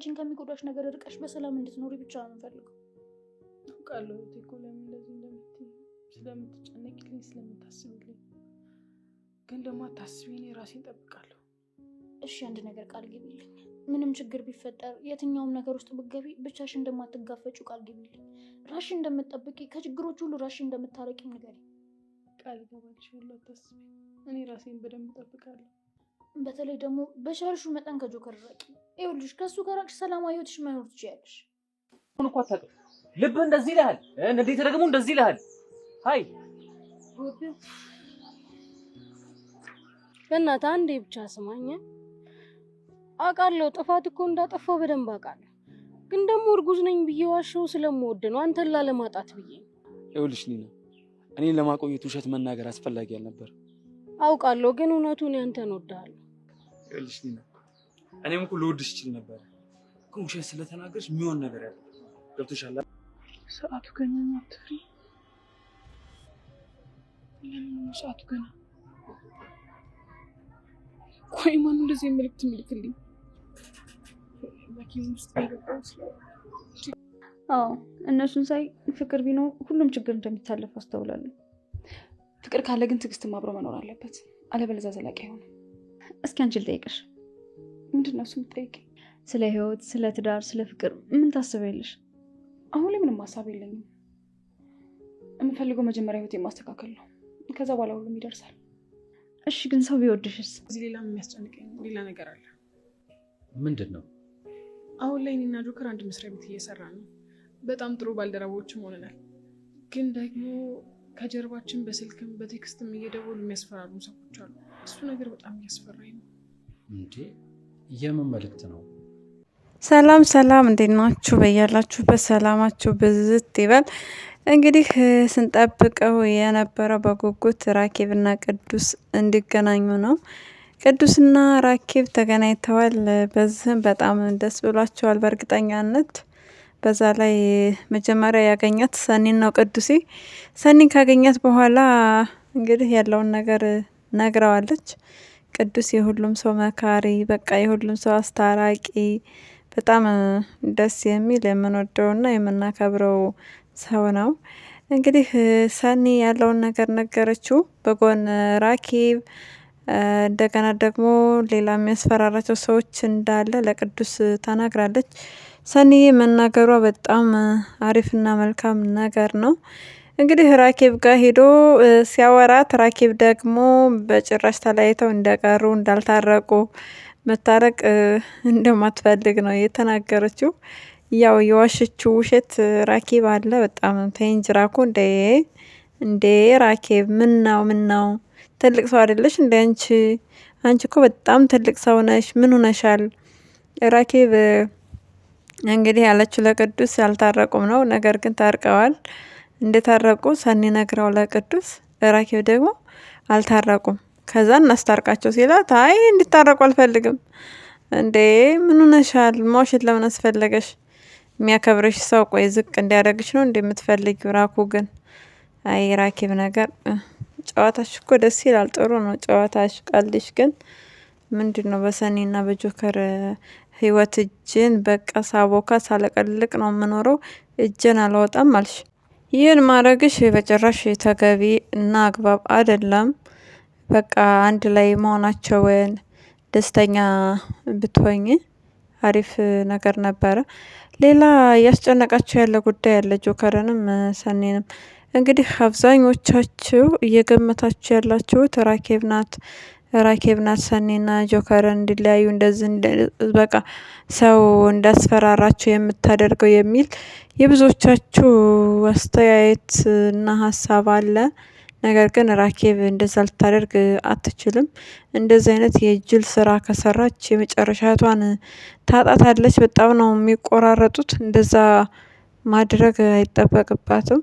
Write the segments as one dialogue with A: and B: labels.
A: አንቺን ከሚጎዳሽ ነገር ርቀሽ በሰላም እንድትኖሪ ብቻ ነው የምፈልገው።
B: አውቃለሁ እኮ ለምን እንደዚህ እንደምትይ ስለምትጨነቂልኝ ስለምታስቢልኝ፣ ግን ደግሞ አታስቢ፣ እኔ ራሴን እጠብቃለሁ።
A: እሺ አንድ ነገር ቃል ግቢልኝ። ምንም ችግር ቢፈጠር የትኛውም ነገር ውስጥ ብትገቢ ብቻሽን እንደማትጋፈጩ ቃል ግቢልኝ። ራስሽን እንደምትጠብቂ ከችግሮች ሁሉ ራስሽን እንደምታረቂ ንገሪኝ።
B: ቃል እገባልሻለሁ፣ አታስቢ። እኔ ራሴን በደንብ እጠብቃለሁ።
A: በተለይ ደግሞ በቻልሹ መጠን ከጆከር ራቂ። ይኸውልሽ ከሱ ጋር ራቅሽ ሰላማዊ ህይወትሽ መኖር ትችያለሽ።
C: አሁን እኮ አታውቅም። ልብ እንደዚህ ይልሃል፣ እንዴት ደግሞ እንደዚህ ይልሃል። ሃይ
D: በእናትህ አንዴ ብቻ ስማኝ። አውቃለሁ ጥፋት እኮ እንዳጠፋው በደንብ አውቃለሁ፣ ግን ደግሞ እርጉዝ ነኝ ብዬ ዋሸው ስለምወድ ነው፣ አንተን ላለማጣት ብዬ።
E: ይኸውልሽ ኒና፣ እኔን ለማቆየት ውሸት መናገር አስፈላጊ አልነበር።
D: አውቃለሁ፣ ግን እውነቱን ያንተን እወድሃለሁ።
E: ይኸውልሽ ኒና፣ እኔም እኮ ልወድሽ ይችል ነበር፣ ግን ውሸት ስለተናገርሽ የሚሆን ነገር ያለ ገብቶሻል።
B: ሰዓቱ ገና ነው፣ አትፍሪ። ለምን ሰዓቱ ገና? ቆይ ማን እንደዚህ መልዕክት ምልክልኝ? መኪና ውስጥ የገባው
F: አዎ እነሱን ሳይ ፍቅር ቢኖር ሁሉም ችግር እንደሚታለፍ አስተውላለሁ።
G: ፍቅር ካለ ግን ትዕግስትም አብሮ መኖር አለበት፣ አለበለዚያ ዘላቂ አይሆንም።
F: እስኪ አንቺ ልጠይቅሽ።
G: ምንድን ነው እሱ የምትጠይቂኝ?
F: ስለ ህይወት፣ ስለ ትዳር፣ ስለ ፍቅር ምን ታስቢያለሽ?
G: አሁን ላይ ምንም ሀሳብ የለኝም። የምፈልገው መጀመሪያ ህይወቴን ማስተካከል ነው፣ ከዛ በኋላ ሁሉም ይደርሳል።
F: እሺ ግን ሰው ቢወድሽስ?
B: እዚህ ሌላ የሚያስጨንቀኝ ሌላ ነገር አለ።
C: ምንድን ነው?
B: አሁን ላይ እኔና ጆከር አንድ መስሪያ ቤት እየሰራ ነው። በጣም ጥሩ ባልደረቦችም ሆነናል። ግን ደግሞ ከጀርባችን በስልክም በቴክስትም እየደወሉ የሚያስፈራሩ ሰዎች አሉ። እሱ ነገር በጣም እያስፈራኝ ነው።
C: እንዴ የምን መልዕክት ነው?
H: ሰላም ሰላም፣ እንዴት ናችሁ? በያላችሁበት ሰላማችሁ ብዝት ይበል። እንግዲህ ስንጠብቀው የነበረው በጉጉት ራኬብና ቅዱስ እንዲገናኙ ነው። ቅዱስና ራኬብ ተገናኝተዋል። በዚህም በጣም ደስ ብሏቸዋል በእርግጠኛነት። በዛ ላይ መጀመሪያ ያገኛት ሰኒን ነው ቅዱሴ። ሰኒን ካገኛት በኋላ እንግዲህ ያለውን ነገር ነግረዋለች። ቅዱስ የሁሉም ሰው መካሪ፣ በቃ የሁሉም ሰው አስታራቂ፣ በጣም ደስ የሚል የምንወደውና የምናከብረው ሰው ነው። እንግዲህ ሰኒ ያለውን ነገር ነገረችው። በጎን ራኬብ፣ እንደገና ደግሞ ሌላ የሚያስፈራራቸው ሰዎች እንዳለ ለቅዱስ ተናግራለች። ሰኒዬ መናገሯ በጣም አሪፍና መልካም ነገር ነው። እንግዲህ ራኬብ ጋር ሄዶ ሲያወራት፣ ራኬብ ደግሞ በጭራሽ ተለያይተው እንደቀሩ እንዳልታረቁ፣ መታረቅ እንደማትፈልግ ነው የተናገረችው። ያው የዋሸችው ውሸት ራኬብ አለ። በጣም ተንጅራኩ እንዴ ራኬብ ምን ነው ትልቅ ሰው አይደለሽ እንዴ? አንቺ እኮ በጣም ትልቅ ሰው ነሽ፣ ምን ሆነሻል? ራኬብ እንግዲህ ያለችው ለቅዱስ ያልታረቁም ነው። ነገር ግን ታርቀዋል። እንደታረቁ ሰኒ ነግራው ለቅዱስ፣ ራኬብ ደግሞ አልታረቁም። ከዛ እናስታርቃቸው ሲላት አይ እንዲታረቁ አልፈልግም። እንዴ ምን ሆነሻል? ማውሸት ለምን አስፈለገሽ? የሚያከብርሽ ሰው ቆይ ዝቅ እንዲያደርግሽ ነው እንደምትፈልጊው? ራኩ ግን አይ ራኬብ ነገር ጨዋታሽ እኮ ደስ ይላል፣ ጥሩ ነው ጨዋታሽ፣ ቀልሽ ግን ምንድን ነው በሰኒና በጆከር ህይወት እጅን በቃ ሳቦካ ሳለቀልቅ ነው የምኖረው፣ እጅን አላወጣም አልሽ። ይህን ማድረግሽ በጭራሽ ተገቢ እና አግባብ አይደለም። በቃ አንድ ላይ መሆናቸውን ደስተኛ ብትሆኝ አሪፍ ነገር ነበረ። ሌላ እያስጨነቃቸው ያለ ጉዳይ ያለ ጆከርንም ሰኒንም። እንግዲህ አብዛኞቻችሁ እየገመታችሁ ያላችሁት ራኬብ ናት ሰኒና ጆከርን እንዲለያዩ እንደዚህ በቃ ሰው እንዳስፈራራቸው የምታደርገው የሚል የብዙዎቻችሁ አስተያየት እና ሀሳብ አለ። ነገር ግን ራኬብ እንደዛ ልታደርግ አትችልም። እንደዚህ አይነት የጅል ስራ ከሰራች የመጨረሻቷን ታጣታለች። በጣም ነው የሚቆራረጡት። እንደዛ ማድረግ አይጠበቅባትም።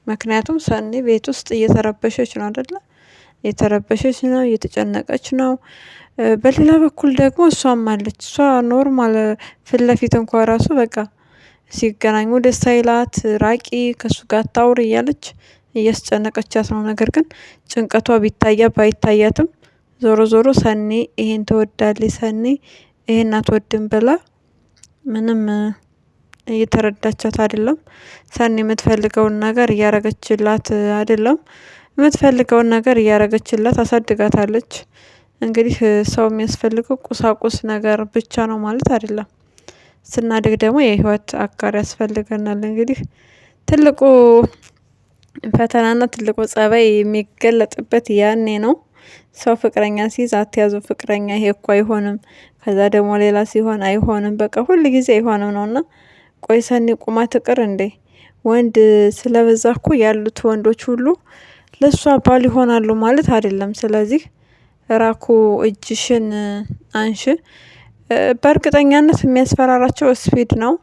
H: ምክንያቱም ሰኒ ቤት ውስጥ እየተረበሸች ነው አይደለ? እየተረበሸች ነው፣ እየተጨነቀች ነው። በሌላ በኩል ደግሞ እሷም አለች። እሷ ኖርማል ፊት ለፊት እንኳ ራሱ በቃ ሲገናኙ ደስ አይላት፣ ራቂ ከሱ ጋር ታውር እያለች እያስጨነቀቻት ነው። ነገር ግን ጭንቀቷ ባይታያትም ዞሮ ዞሮ ሰኒ ይሄን ትወዳለች፣ ሰኒ ይሄን አትወድም ብላ ምንም እየተረዳቻት አይደለም። ሰኒ የምትፈልገውን ነገር እያረገችላት አይደለም። የምትፈልገውን ነገር እያረገችላት አሳድጋታለች። እንግዲህ ሰው የሚያስፈልገው ቁሳቁስ ነገር ብቻ ነው ማለት አይደለም። ስናድግ ደግሞ የህይወት አጋር ያስፈልገናል። እንግዲህ ትልቁ ፈተናና ትልቁ ጸባይ የሚገለጥበት ያኔ ነው። ሰው ፍቅረኛ ሲይዝ አትያዙ ፍቅረኛ ይሄ እኮ አይሆንም፣ ከዛ ደግሞ ሌላ ሲሆን አይሆንም፣ በቃ ሁል ጊዜ አይሆንም ነውና፣ ቆይ ሰኒ ቁማ ትቅር እንዴ? ወንድ ስለበዛ እኮ ያሉት ወንዶች ሁሉ ለሷ ባል ይሆናሉ ማለት አይደለም። ስለዚህ ራኩ እጅሽን አንሺ። በእርግጠኛነት የሚያስፈራራቸው ስፒድ ነው።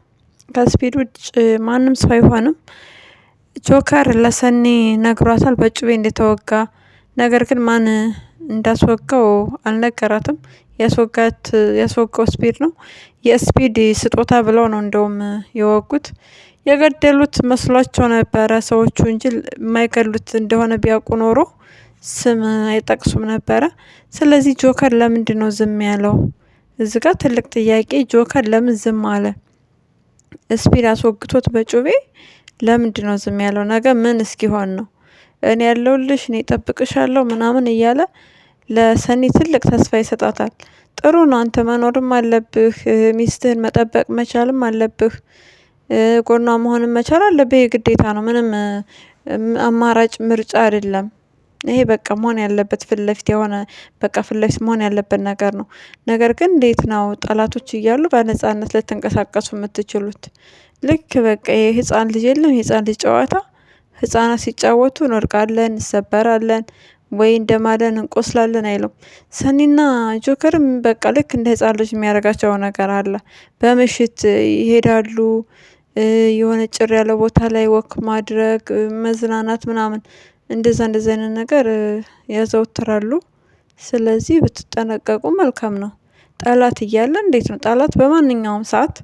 H: ከስፒድ ውጭ ማንም ሰው አይሆንም። ጆከር ለሰኒ ነግሯታል በጩቤ እንደተወጋ። ነገር ግን ማን እንዳስወጋው አልነገራትም። ያስወጋው ስፒድ ነው። የስፒድ ስጦታ ብለው ነው እንደውም የወጉት። የገደሉት መስሏቸው ነበረ ሰዎቹ እንጂ የማይገሉት እንደሆነ ቢያውቁ ኖሮ ስም አይጠቅሱም ነበረ። ስለዚህ ጆከር ለምንድን ነው ዝም ያለው? እዚህ ጋር ትልቅ ጥያቄ። ጆከር ለምን ዝም አለ? ስፒድ አስወግቶት በጩቤ ለምንድን ነው ዝም ያለው? ነገ ምን እስኪሆን ነው? እኔ ያለሁልሽ፣ እኔ እጠብቅሻለሁ ምናምን እያለ ለሰኒ ትልቅ ተስፋ ይሰጣታል። ጥሩ ነው፣ አንተ መኖርም አለብህ፣ ሚስትህን መጠበቅ መቻልም አለብህ፣ ጎኗ መሆንም መቻል አለብህ። የግዴታ ነው፣ ምንም አማራጭ ምርጫ አይደለም። ይሄ በቃ መሆን ያለበት ፊት ለፊት የሆነ በቃ ፊት ለፊት መሆን ያለበት ነገር ነው። ነገር ግን እንዴት ነው ጠላቶች እያሉ በነጻነት ልትንቀሳቀሱ የምትችሉት? ልክ በቃ የህፃን ልጅ የለም የህፃን ልጅ ጨዋታ። ህፃናት ሲጫወቱ እንወድቃለን፣ እንሰበራለን፣ ወይ እንደማለን እንቆስላለን አይሉም። ሰኒና ጆከርም በቃ ልክ እንደ ህፃን ልጅ የሚያደርጋቸው ነገር አለ። በምሽት ይሄዳሉ፣ የሆነ ጭር ያለ ቦታ ላይ ወክ ማድረግ፣ መዝናናት ምናምን እንደዛ አይነት ነገር ያዘወትራሉ። ስለዚህ ብትጠነቀቁ መልካም ነው። ጠላት እያለ እንዴት ነው? ጠላት በማንኛውም ሰዓት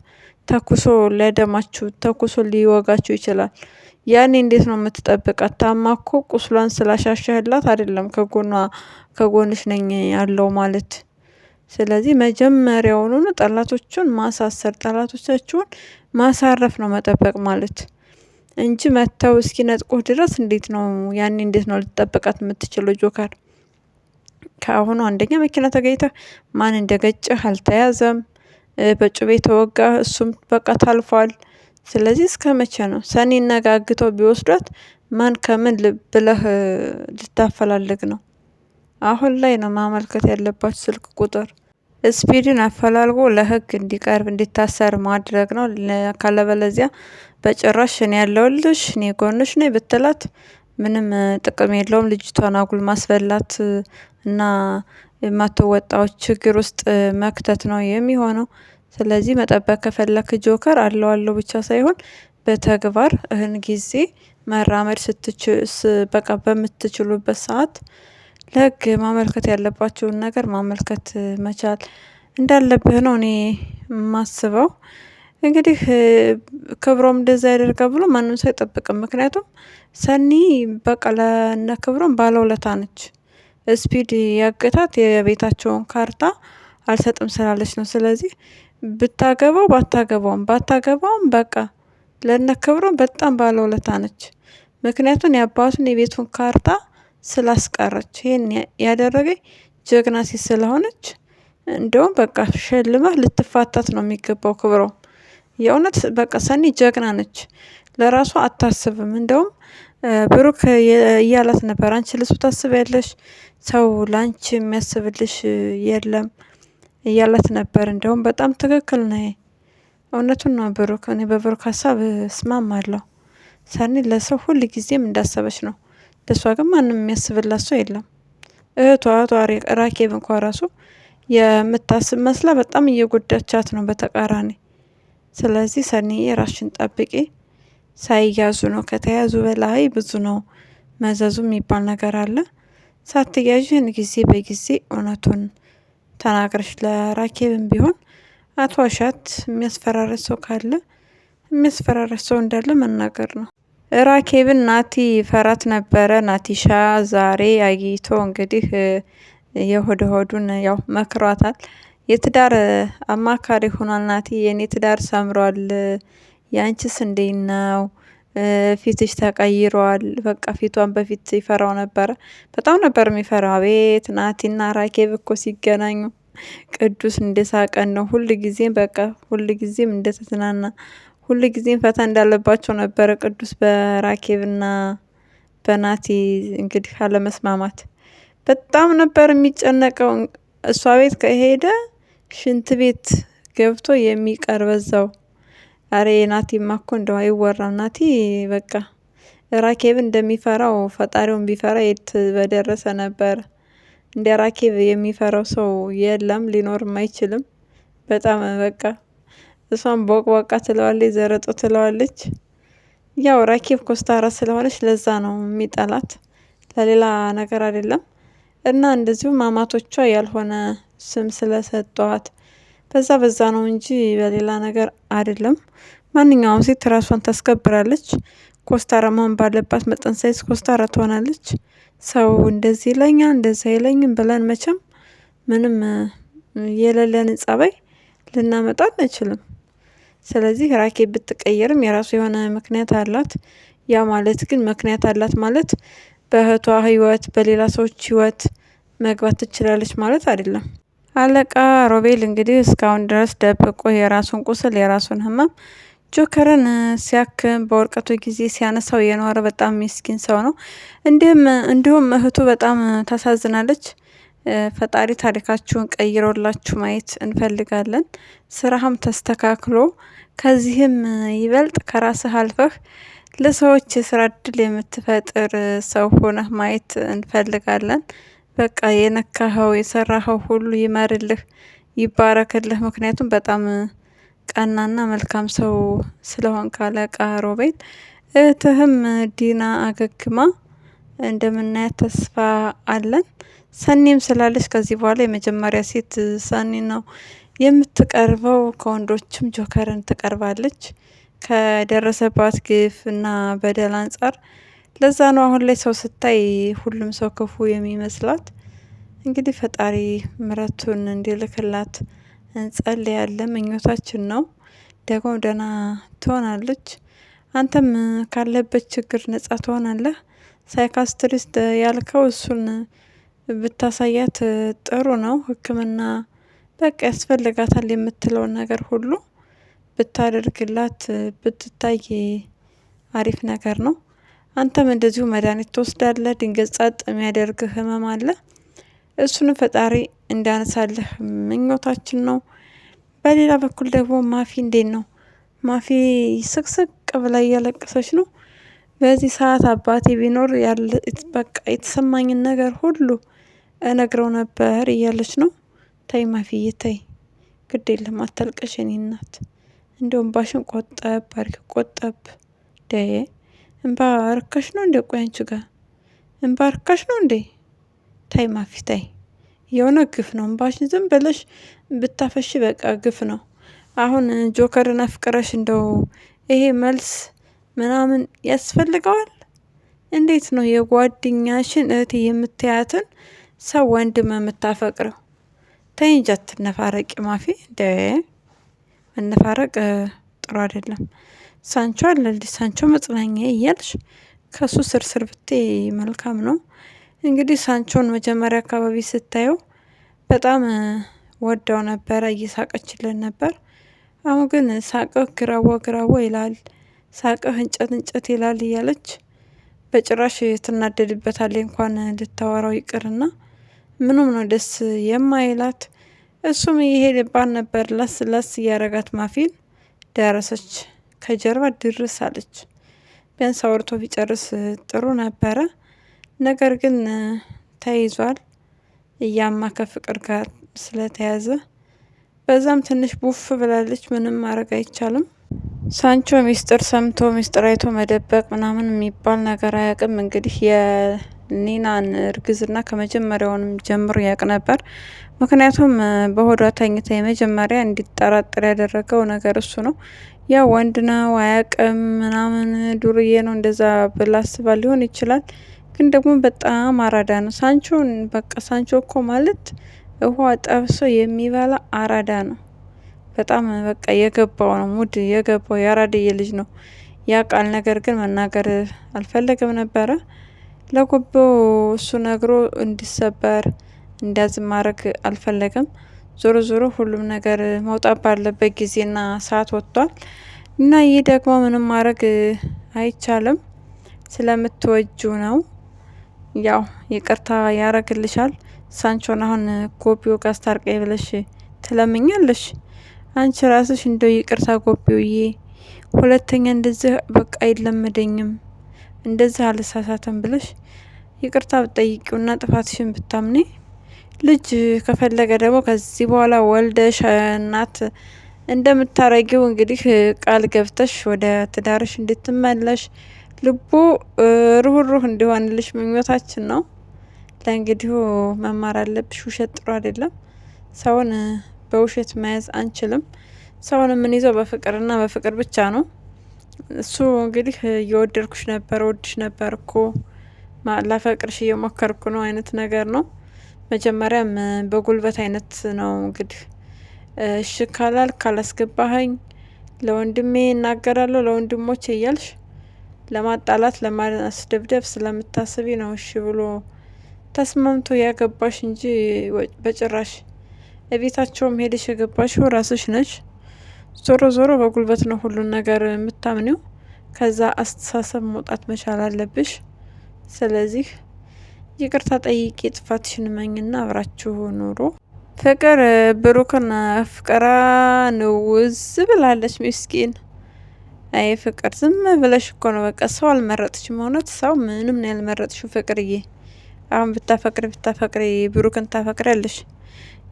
H: ተኩሶ ሊያደማችሁ ተኩሶ ሊወጋችሁ ይችላል። ያኔ እንዴት ነው የምትጠብቃት? ታማ እኮ ቁስሏን ስላሻሻህላት አይደለም ከጎንሽ ነኝ ያለው ማለት። ስለዚህ መጀመሪያውኑ ጠላቶቹን ማሳሰር፣ ጠላቶቻችሁን ማሳረፍ ነው መጠበቅ ማለት እንጂ መተው እስኪነጥቁህ ድረስ እንዴት ነው ያኔ እንዴት ነው ልትጠብቃት የምትችለው? ጆከር ከአሁኑ አንደኛ መኪና ተገኝተህ ማን እንደገጨህ አልተያዘም። በጩቤ ተወጋ፣ እሱም በቃ ታልፏል። ስለዚህ እስከ መቼ ነው? ሰኒን ነጋግተው ቢወስዷት ማን ከምን ብለህ ልታፈላልግ ነው? አሁን ላይ ነው ማመልከት ያለባችሁ ስልክ ቁጥር። ስፒድን አፈላልጎ ለህግ እንዲቀርብ እንዲታሰር ማድረግ ነው። ካለበለዚያ በጭራሽ እኔ ያለሁልሽ እኔ ጎንሽ ነኝ ብትላት ምንም ጥቅም የለውም። ልጅቷን አጉል ማስበላት እና የማትወጣው ችግር ውስጥ መክተት ነው የሚሆነው። ስለዚህ መጠበቅ ከፈለክ ጆከር አለው ብቻ ሳይሆን በተግባር እህን ጊዜ መራመድ በቃ በምትችሉበት ሰዓት ለህግ ማመልከት ያለባቸውን ነገር ማመልከት መቻል እንዳለብህ ነው እኔ የማስበው። እንግዲህ ክብሮም እንደዛ ያደርጋል ብሎ ማንም ሰው አይጠብቅም። ምክንያቱም ሰኒ በቃ ለነ ክብሮም ባለውለታ ነች። ስፒድ ያገታት የቤታቸውን ካርታ አልሰጥም ስላለች ነው። ስለዚህ ብታገባው ባታገባውም በቃ ለነ ክብሮም በጣም ባለውለታ ነች። ምክንያቱም የአባቱን የቤቱን ካርታ ስላስቀረች፣ ይሄን ያደረገኝ ጀግና ሴት ስለሆነች እንደውም በቃ ሸልመህ ልትፋታት ነው የሚገባው ክብሮም። የእውነት በቃ ሰኒ ጀግና ነች። ለራሷ አታስብም። እንደውም ብሩክ እያላት ነበር፣ አንቺ ለሱ ታስቢያለሽ፣ ሰው ለአንቺ የሚያስብልሽ የለም እያላት ነበር። እንደውም በጣም ትክክል ነው። እውነቱን ነው ብሩክ። እኔ በብሩክ ሀሳብ እስማማለሁ። ሰኒ ለሰው ሁል ጊዜም እንዳሰበች ነው። ለሷ ግን ማንም የሚያስብላት ሰው የለም። እህቷ ራኬብ እንኳ ራሱ የምታስብ መስላ በጣም እየጎዳቻት ነው በተቃራኒ። ስለዚህ ሰኒዬ ራስሽን ጠብቂ። ሳይያዙ ነው፣ ከተያዙ በላይ ብዙ ነው መዘዙ የሚባል ነገር አለ። ሳትያዥን ጊዜ በጊዜ እውነቱን ተናግረሽ ለራኬብም ቢሆን አትዋሻት። የሚያስፈራረች ሰው ካለ የሚያስፈራረች ሰው እንዳለ መናገር ነው። ራኬብን ናቲ ፈራት ነበረ። ናቲሻ ዛሬ አግኝቶ እንግዲህ የሆድ ሆዱን ያው መክሯታል። የትዳር አማካሪ ሆኗል። ናቲ የኔ ትዳር ሰምሯል፣ ያንቺስ እንዴት ነው? ፊትሽ ተቀይሯል። በቃ ፊቷን በፊት ይፈራው ነበረ፣ በጣም ነበር የሚፈራው። አቤት ናቲና ራኬብ እኮ ሲገናኙ ቅዱስ እንደሳቀን ነው። ሁልጊዜም በቃ ሁልጊዜም እንደተዝናና ሁልጊዜም ፈታ እንዳለባቸው ነበረ ቅዱስ በራኬብና በናቲ እንግዲህ አለመስማማት በጣም ነበር የሚጨነቀው። እሷ ቤት ከሄደ ሽንት ቤት ገብቶ የሚቀር በዛው። አሬ ናቲማ እኮ እንደው አይወራም። ናቲ በቃ ራኬብ እንደሚፈራው ፈጣሪውን ቢፈራ የት በደረሰ ነበር። እንደ ራኬብ የሚፈራው ሰው የለም፣ ሊኖርም አይችልም። በጣም በቃ እሷም ቦቅቧቃ ትለዋለች፣ ዘረጦ ትለዋለች። ያው ራኬብ ኮስታራ ስለሆነች ለዛ ነው የሚጠላት፣ ለሌላ ነገር አይደለም። እና እንደዚሁም አማቶቿ ያልሆነ ስም ስለሰጧት በዛ ነው እንጂ በሌላ ነገር አይደለም። ማንኛውም ሴት ራሷን ታስከብራለች። ኮስታራ መሆን ባለባት መጠን ሳይዝ ኮስታራ ትሆናለች። ሰው እንደዚህ ይለኛል እንደዚህ አይለኝም ብለን መቼም ምንም የሌለንን ጸባይ ልናመጣ አንችልም። ስለዚህ ራኬብ ብትቀየርም የራሱ የሆነ ምክንያት አላት። ያ ማለት ግን ምክንያት አላት ማለት በእህቷ ህይወት በሌላ ሰዎች ህይወት መግባት ትችላለች ማለት አይደለም። አለቃ ሮቤል እንግዲህ እስካሁን ድረስ ደብቆ የራሱን ቁስል የራሱን ህመም ጆከርን ሲያክም በወርቀቱ ጊዜ ሲያነሳው የኖረ በጣም ምስኪን ሰው ነው። እንዲሁም እህቱ በጣም ታሳዝናለች። ፈጣሪ ታሪካችሁን ቀይሮላችሁ ማየት እንፈልጋለን። ስራህም ተስተካክሎ ከዚህም ይበልጥ ከራስህ አልፈህ ለሰዎች የስራ እድል የምትፈጥር ሰው ሆነህ ማየት እንፈልጋለን። በቃ የነካኸው የሰራኸው ሁሉ ይመርልህ፣ ይባረክልህ። ምክንያቱም በጣም ቀናና መልካም ሰው ስለሆንክ አለቃ ሮቤል። እህትህም ዲና አገግማ እንደምናያት ተስፋ አለን። ሰኒም ስላለች ከዚህ በኋላ የመጀመሪያ ሴት ሰኒ ነው የምትቀርበው። ከወንዶችም ጆከርን ትቀርባለች ከደረሰባት ግፍ እና በደል አንጻር። ለዛ ነው አሁን ላይ ሰው ስታይ ሁሉም ሰው ክፉ የሚመስላት። እንግዲህ ፈጣሪ ምሕረቱን እንዲልክላት እንጸልያለን፣ ምኞታችን ነው። ደግሞ ደህና ትሆናለች። አንተም ካለበት ችግር ነጻ ትሆናለህ። ሳይካስትሪስት ያልከው እሱን ብታሳያት ጥሩ ነው። ሕክምና በቃ ያስፈልጋታል የምትለውን ነገር ሁሉ ብታደርግላት ብትታይ አሪፍ ነገር ነው። አንተም እንደዚሁ መድኃኒት ትወስዳለህ። ድንገት ጸጥ የሚያደርግህ ህመም አለ። እሱንም ፈጣሪ እንዳነሳልህ ምኞታችን ነው። በሌላ በኩል ደግሞ ማፊ እንዴት ነው? ማፊ ስቅስቅ ብላ እያለቀሰች ነው። በዚህ ሰዓት አባቴ ቢኖር በቃ የተሰማኝን ነገር ሁሉ እነግረው ነበር እያለች ነው። ተይ ማፊዬ ተይ፣ ግድ የለም አታልቅሽ የኔ እናት። እንደውም ባሽን ቆጠብ ባርኪ፣ ቆጠብ ደዬ። እንባ ርካሽ ነው እንዴ? ቆይ አንቺ ጋር እንባ ርካሽ ነው እንዴ? ታይ ማፊ ታይ፣ የሆነ ግፍ ነው። እንባሽን ዝም ብለሽ ብታፈሽ በቃ ግፍ ነው። አሁን ጆከርን አፍቅረሽ እንደው ይሄ መልስ ምናምን ያስፈልገዋል? እንዴት ነው የጓደኛሽን እህት የምትያትን ሰው ወንድም የምታፈቅረው? ተይ እንጂ አትነፋረቂ ማፊ። እንደ መነፋረቅ ጥሩ አይደለም። ሳንቾ አለልሽ፣ ሳንቾ መጽናኛ እያልሽ ከሱ ስርስር ብቴ መልካም ነው። እንግዲህ ሳንቾን መጀመሪያ አካባቢ ስታየው በጣም ወዳው ነበረ፣ እየሳቀችልን ነበር። አሁን ግን ሳቅህ ግራዋ ይላል፣ ሳቅህ እንጨት እንጨት ይላል እያለች በጭራሽ ትናደድበታለች። እንኳን ልታወራው ይቅርና ምኑም ነው ደስ የማይላት። እሱም እየሄደባት ነበር ላስ ላስ እያረጋት። ማፊን ደረሰች፣ ከጀርባ ድርስ አለች። ቢያንስ አውርቶ ቢጨርስ ጥሩ ነበረ። ነገር ግን ተይዟል፣ እያማ ከፍቅር ጋር ስለተያዘ በዛም ትንሽ ቡፍ ብላለች። ምንም ማድረግ አይቻልም። ሳንቾ ሚስጥር ሰምቶ ሚስጥር አይቶ መደበቅ ምናምን የሚባል ነገር አያውቅም። እንግዲህ የኒናን እርግዝና ከመጀመሪያውንም ጀምሮ ያውቅ ነበር። ምክንያቱም በሆዷ ተኝታ የመጀመሪያ እንዲጠራጠር ያደረገው ነገር እሱ ነው። ያ ወንድ ነው አያውቅም ምናምን ዱርዬ ነው እንደዛ ብላ አስባ ሊሆን ይችላል። ግን ደግሞ በጣም አራዳ ነው ሳንቾን። በቃ ሳንቾ እኮ ማለት ውሃ ጠብሶ የሚበላ አራዳ ነው። በጣም በቃ የገባው ነው፣ ሙድ የገባው የአራድዬ ልጅ ነው ያውቃል። ነገር ግን መናገር አልፈለገም ነበረ። ለጉቦ እሱ ነግሮ እንዲሰበር እንዲያዝም ማድረግ አልፈለገም። ዞሮ ዞሮ ሁሉም ነገር መውጣት ባለበት ጊዜና ሰዓት ወጥቷል እና ይህ ደግሞ ምንም ማድረግ አይቻልም። ስለምትወጁ ነው። ያው ይቅርታ ያረግልሻል። ሳንቾን አሁን ጎቢው ጋር አስታርቀኝ ብለሽ ትለምኛለሽ። አንቺ ራስሽ እንደው ይቅርታ ጎቢውዬ፣ ሁለተኛ እንደዚህ በቃ አይለመደኝም፣ እንደዚህ አልሳሳትም ብለሽ ይቅርታ ብትጠይቂውና ጥፋትሽን ብታምኔ፣ ልጅ ከፈለገ ደግሞ ከዚህ በኋላ ወልደሽ እናት እንደምታረጊው እንግዲህ ቃል ገብተሽ ወደ ትዳርሽ እንድትመለሽ ልቡ ሩህሩህ እንዲሆንልሽ ምኞታችን ነው። ለእንግዲሁ መማር አለብሽ። ውሸት ጥሩ አይደለም። ሰውን በውሸት መያዝ አንችልም። ሰውን የምንይዘው በፍቅርና በፍቅር ብቻ ነው። እሱ እንግዲህ እየወደድኩሽ ነበር፣ ወድሽ ነበር እኮ ላፈቅርሽ እየሞከርኩ ነው አይነት ነገር ነው። መጀመሪያም በጉልበት አይነት ነው እንግዲህ እሺ ካላስገባኸኝ ለወንድሜ እናገራለሁ ለወንድሞቼ እያልሽ ለማጣላት ለማስደብደብ ስለምታስቢ ነው እሺ ብሎ ተስማምቶ ያገባሽ እንጂ በጭራሽ እቤታቸውም ሄደሽ የገባሽው ራስሽ ነሽ። ዞሮ ዞሮ በጉልበት ነው ሁሉን ነገር የምታምኒው። ከዛ አስተሳሰብ መውጣት መቻል አለብሽ። ስለዚህ ይቅርታ ጠይቂ፣ ጥፋትሽን መኝና አብራችሁ ኑሮ። ፍቅር ብሩክን አፍቅራ ንውዝ ብላለች። ምስኪን አይ ፍቅር ዝም ብለሽ እኮ ነው በቃ። ሰው አልመረጥሽም። እውነት ሰው ምንም ነው ያልመረጥሽው ፍቅርዬ። አሁን ብታፈቅሪ ብሩክን ታፈቅሪያለሽ።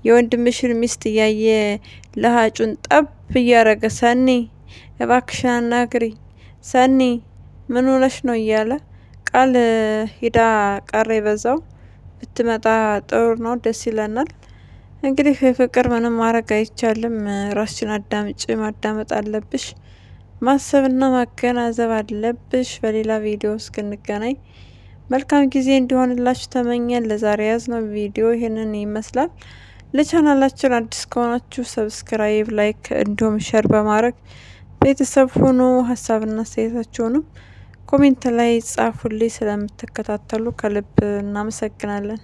H: የወንድምሽን ሚስት እያየ ለሀጩን ጠብ እያረገ ሰኒ እባክሽን አናግሪ፣ ሰኒ ምን ሆነሽ ነው እያለ ቃል ሂዳ ቀረ በዛው። ብትመጣ ጥሩ ነው፣ ደስ ይለናል። እንግዲህ ፍቅር ምንም ማድረግ አይቻልም። ራስሽን አዳምጭ፣ ማዳመጥ አለብሽ። ማሰብና ማገናዘብ አለብሽ። በሌላ ቪዲዮ እስክንገናኝ መልካም ጊዜ እንዲሆንላችሁ ተመኘን። ለዛሬ ያዝነው ቪዲዮ ይህንን ይመስላል። ለቻናላችን አዲስ ከሆናችሁ ሰብስክራይብ፣ ላይክ እንዲሁም ሸር በማድረግ ቤተሰብ ሁኑ። ሀሳብና አስተያየታችሁንም ኮሜንት ላይ ጻፉልኝ። ስለምትከታተሉ ከልብ እናመሰግናለን።